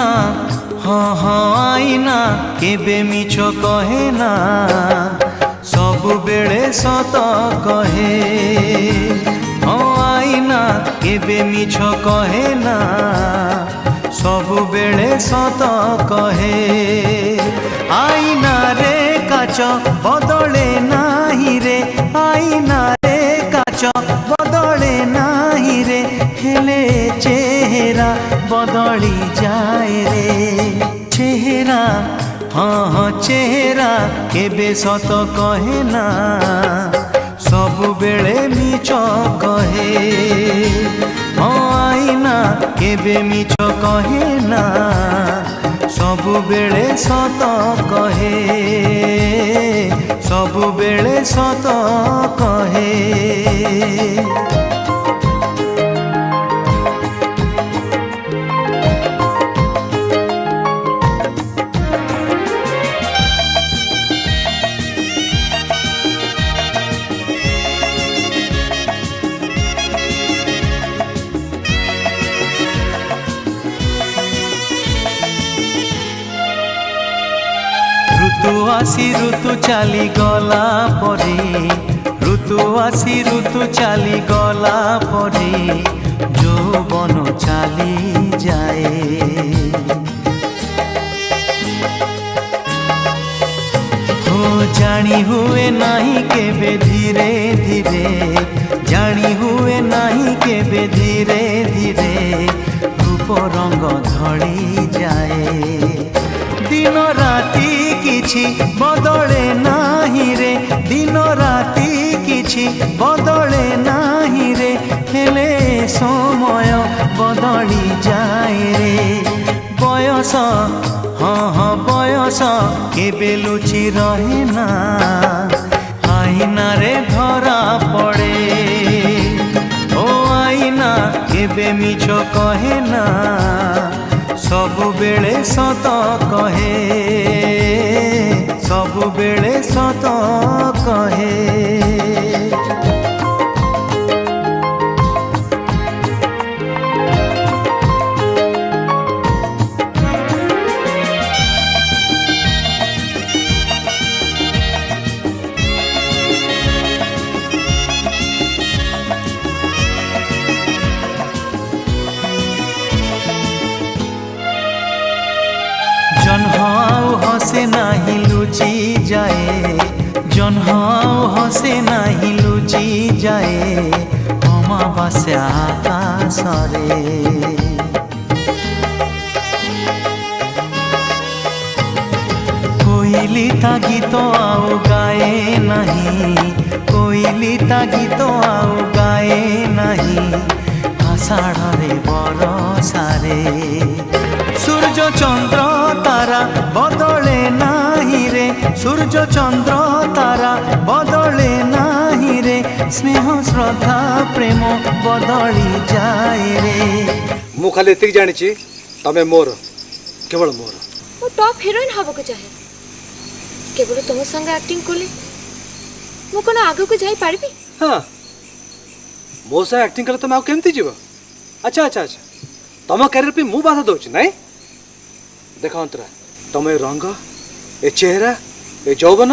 आईना हाँ हाँ आईना केबे मिछ कहे ना सबु बेले सत कहे हाँ आईना केबे मिछ कहे ना सबु बेले सत कहे आईना रे काच बदले नाही रे आईना रे काच बदले नाही रे हेले चेहरा बदली जाए रे चेहरा हाँ हाँ चेहरा केबे सत कहे ना सबु बेले मिछ कहे हाँ आईना केबे मिछ कहे ना सबु बेले सत कहे सबु बेले सत कहे ऋतु आसी ऋतु चली गला परे ऋतु आसी ऋतु चली गला परे यौवन चली जाए हो जानी हुए नहीं केबे धीरे धीरे जानी हुए नहीं केबे धीरे धीरे रूप रंग ढली जाए दिन राति किछि बदले नाही रे दिन राति किछि बदले नाही रे हेले समय बदली जाए रे बयस हाँ हाँ बयस केबे लुचि रहे ना आईना रे धरा पड़े ओ आईना केबे मिछ कहे ना सबु बेले सत कहे सबु बेले सत कहे जन्हाऊ हसे नाही लुचि जाए जन्हाऊ हसे नाही लुचि जाए अमावास्या आकाशरे कोइली ता गीत आउ गाए नहीं कोइली ता गीत आउ गाए नहीं आषाढ़ बरसारे सूर्य चंद्र तारा बदले नाही रे सूर्य चंद्र तारा बदले नाही रे स्नेह श्रद्धा प्रेम बदली जाए रे मु खाली एतिक जानी तमे मोर केवल मोर मो टॉप हीरोइन हबो को चाहे केवल तुम संग एक्टिंग कोले मु कोन आगो को जाई पारबी हां मो से एक्टिंग करे तमे आ केमती जीव अच्छा अच्छा अच्छा तम कैरियर पे मु बाधा दोच नहीं देखो अंतरा तुम ए रंग ए चेहरा ए यौवन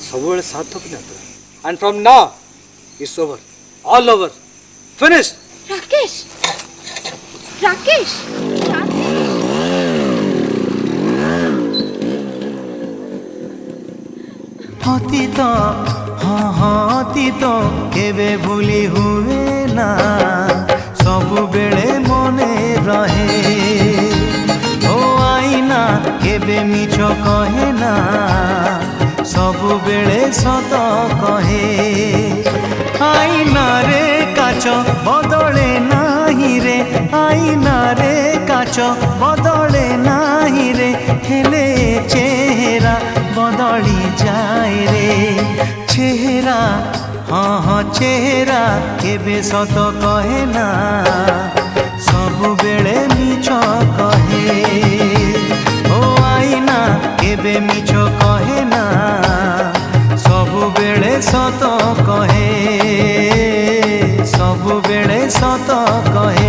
सब बेले साथ थपने Antara and from now it's over all over finished Rakesh Rakesh अतीत हाँ हाँ अतीत केबे भूली हुए ना सबु बेले मने रहे ओ आईना केबे मिछ कहे ना सबु बेले सत कहे आईना रे काच बदले नाही रे आईना रे काच बदले नाही रे हेले चेहरा बदली जाए रे चेहरा हाँ हाँ चेहरा केबे सत कहे ना सबु बेले मिछ कहे ओ आईना केबे मिछ कहे ना सबु बेले सत कहे सबु बेले सत कहे।